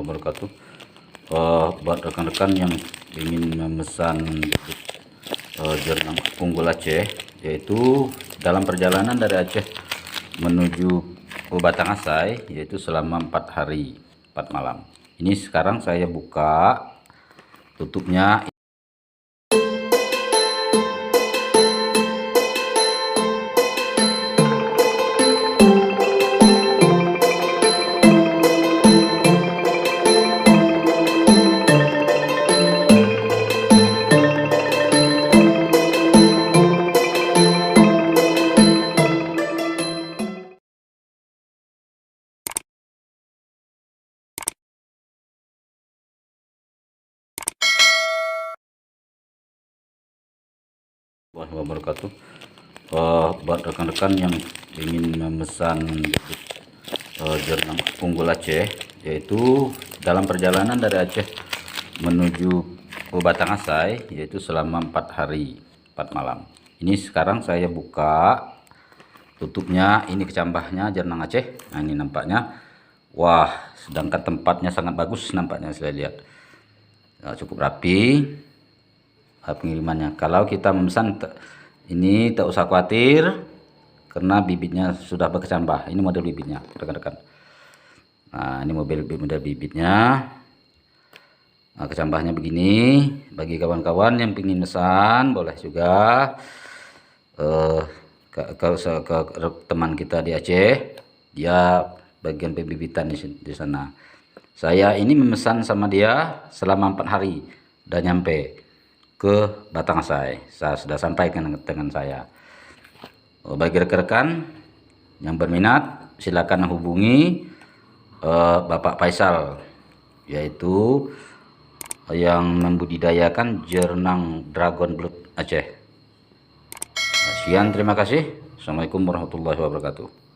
wabarakatuh. Buat rekan-rekan yang ingin memesan jernang unggul Aceh, yaitu dalam perjalanan dari Aceh menuju ke Batangasai, yaitu selama 4 hari 4 malam. Ini sekarang saya buka tutupnya. Wabarakatuh. Buat rekan-rekan yang ingin memesan jernang unggul Aceh, yaitu dalam perjalanan dari Aceh menuju ke Batangasai, yaitu selama 4 hari 4 malam. Ini sekarang saya buka tutupnya. Ini kecambahnya jernang Aceh. Nah, ini nampaknya, wah, sedangkan tempatnya sangat bagus nampaknya, saya lihat cukup rapi pengirimannya. Kalau kita memesan ini tak usah khawatir karena bibitnya sudah berkecambah. Ini model bibitnya, rekan-rekan. Nah, ini model bibitnya. Nah, kecambahnya begini. Bagi kawan-kawan yang ingin memesan, boleh juga ke teman kita di Aceh, dia bagian pembibitan di sana. Saya ini memesan sama dia selama 4 hari dan nyampe ke Batangasai. Saya sudah sampaikan dengan saya. Bagi rekan-rekan yang berminat, silakan hubungi Bapak Faisal, yaitu yang membudidayakan jernang Dragon Blood Aceh. Sekian, terima kasih. Assalamualaikum warahmatullahi wabarakatuh.